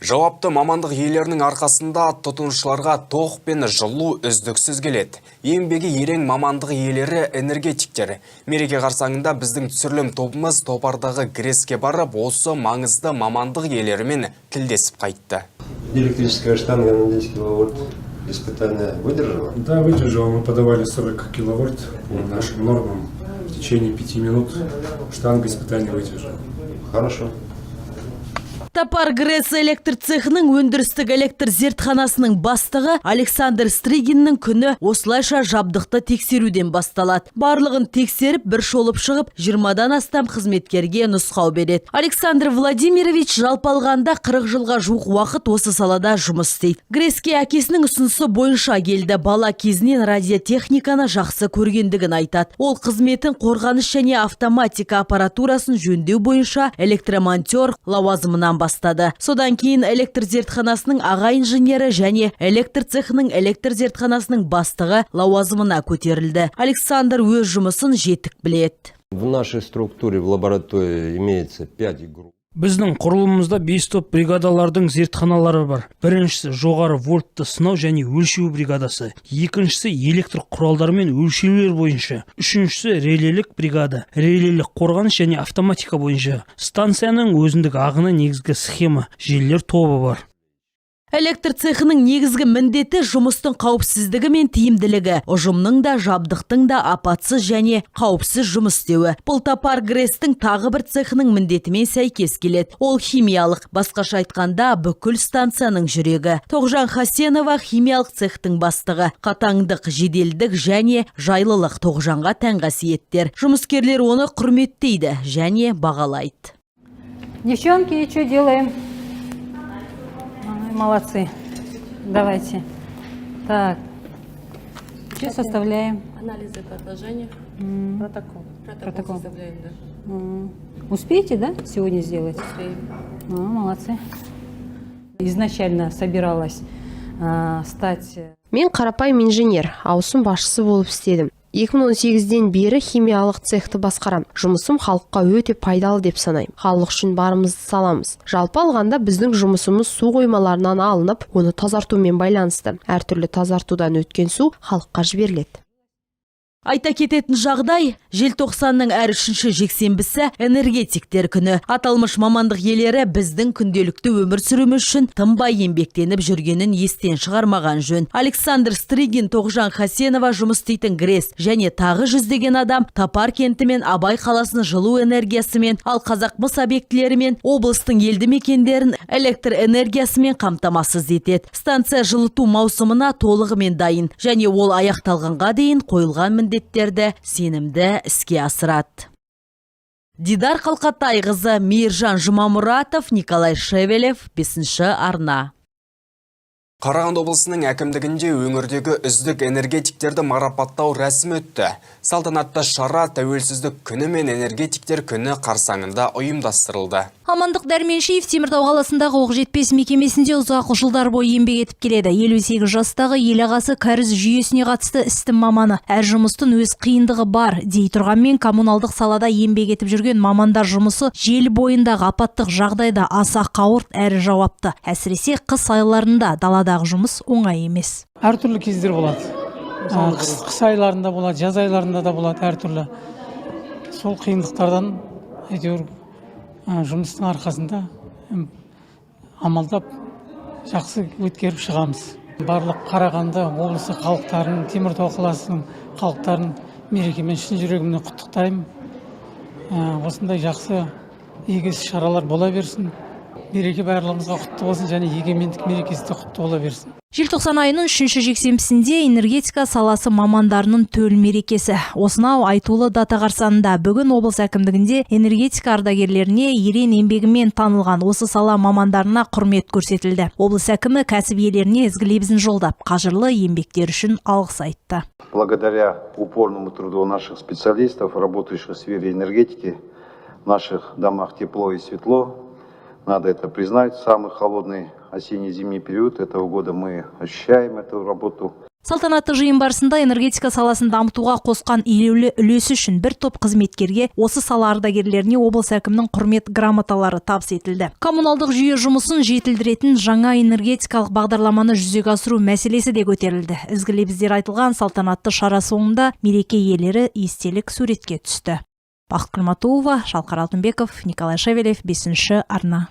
Жауапты мамандық иелерінің арқасында тұтынушыларға тоқ пен жылу үздіксіз келеді. Еңбегі ерең мамандық иелері энергетиктер. Мереке қарсаңында біздің түсірілім тобымыз Топардағы ГРЭС-ке барып, осы маңызды мамандық иелерімен тілдесіп қайтты. Электрическая штанга на 10 киловольт испытание выдержала? Да, выдержала. Мы подавали 40 киловольт по нашим нормам. В течение 5 минут штанга испытания выдержала. Хорошо. Топар ГРЭС электр цехының өндірістік электр зертханасының бастығы Александр Стригиннің күні осылайша жабдықты тексеруден басталады. Барлығын тексеріп, бір шолып шығып, 20-дан астам қызметкерге нұсқау береді. Александр Владимирович жалпы алғанда 40 жылға жуық уақыт осы салада жұмыс істейді. ГРЭС-ке әкесінің ұсынысы бойынша келді. Бала кезінен радиотехниканы жақсы көргендігін айтады. Ол қызметін қорғаныс және автоматика аппаратурасын жөндеу бойынша электромонтер лауазымынан бастады. Содан кейін электр зертханасының аға инженері және электр цехының электр зертханасының бастығы лауазымына көтерілді. Александр өз жұмысын жетік біледі. В нашей структуре в лаборатории имеется 5 групп. Біздің құрылымымызда 5 топ бригадалардың зертханалары бар. Біріншісі жоғары вольтты сынау және өлшеу бригадасы. Екіншісі электр құралдары мен өлшеулер бойынша. Үшіншісі релелік бригада. Релелік қорғаныс және автоматика бойынша. Станцияның өзіндік ағыны негізгі схема. Желілер тобы бар. Электр цехының негізгі міндеті жұмыстың қауіпсіздігі мен тиімділігі, ұжымның да жабдықтың да апатсыз және қауіпсіз жұмыс істеуі. Бұл Топар ГРЭС-тің тағы бір цехының міндетімен сәйкес келеді. Ол химиялық, басқаша айтқанда бүкіл станцияның жүрегі. Тоғжан Хасенова химиялық цехтың бастығы. Қатаңдық, жеделдік және жайлылық Тоғжанға тән қасиеттер. Жұмыскерлер оны құрметтейді және бағалайды. Девчонки, что делаем? Молодцы. Давайте. Так. Что составляем? Анализы по отложению. Протокол составляем, да. Успеете, да, сегодня сделать? Успеем. Молодцы. Изначально собиралась стать... Мен қарапайым инженер, ауысым басшысы болып істедім. 2018-ден бері химиялық цехты басқарам. Жұмысым халыққа өте пайдалы деп санаймын. Халық үшін барымызды саламыз. Жалпы алғанда біздің жұмысымыз су қоймаларынан алынып, оны тазартумен байланысты. Әртүрлі тазартудан өткен су халыққа жіберіледі. Айта кететін жағдай, желтоқсанның әр үшінші жексенбісі энергетиктер күні. Аталмыш мамандық иелері біздің күнделікті өмір сүріміз үшін тынбай еңбектеніп жүргенін естен шығармаған жөн. Александр Стригин, Тоғжан Хасенова жұмыс істейтін ГРЭС және тағы жүздеген адам Топар кенті мен Абай қаласын жылу энергиясымен, ал Қазақмыс объектілерімен облыстың елді мекендерін электр энергиясымен қамтамасыз етеді. Станция жылыту маусымына толығымен дайын және ол аяқталғанға дейін қойылған міндеттерді сенімді іске асырады. Дидар Қалқатайқызы, Мейіржан Жұмамұратов, Николай Шевелев, 5-ші арна. Қарағанды облысының әкімдігінде өңірдегі үздік энергетиктерді марапаттау рәсімі өтті. Салтанатты шара тәуелсіздік күні мен энергетиктер күні қарсаңында ұйымдастырылды. Амандық Дәрменшеев Теміртау қаласындағы оқжетпес мекемесінде ұзақ жылдар бойы еңбек етіп келеді. 58 жастағы ел ағасы кәріз жүйесіне қатысты істің маманы. Әр жұмыстың өз қиындығы бар дей тұрғанмен, коммуналдық салада еңбек етіп жүрген мамандар жұмысы жел бойындағы апаттық жағдайда аса қауырт әрі жауапты. Әсіресе қыс айларында даладағы жұмыс оңай емес. Әртүрлі кездер болады. Қыс айларында болады, жаз айларында да болады әртүрлі. Сол қиындықтардан әйтеуір жұмыстың арқасында амалдап жақсы өткеріп шығамыз. Барлық Қарағанды облысы халықтарын, Теміртау қаласының халықтарын мерекемен шын жүрегімнен құттықтаймын. Осындай жақсы игі шаралар бола берсін. Мереке барлығымызға құтты болсын және егемендік мерекесі де құтты бола берсін. Желтоқсан айының 3-ші жексенбісінде энергетика саласы мамандарының төл мерекесі. Осынау айтулы дата қарсаңында бүгін облыс әкімдігінде энергетика ардагерлеріне ерен еңбегімен танылған осы сала мамандарына құрмет көрсетілді. Облыс әкімі кәсіп иелеріне ізгі лебізін жолдап, қажырлы еңбектер үшін алғыс айтты. Благодаря упорному труду наших специалистов, работающих в сфере энергетики, в наших домах тепло и светло. Надо это признать, самый холодный осенне-зимний период этого года мы ощущаем эту работу. Салтанатты жиын барысында энергетика саласын дамытуға қосқан елеулі үлесі үшін бір топ қызметкерге осы сала ардагерлеріне облыс әкімінің құрмет грамоталары табыс етілді. Коммуналдық жүйе жұмысын жетілдіретін жаңа энергетикалық бағдарламаны жүзеге асыру мәселесі де көтерілді. Ізгі лебіздер айтылған салтанатты шара соңында мереке иелері естелік суретке түсті. Бақыт Құлматулова, Шалқар Алтынбеков, Николай Шевелев, 5-ші арна.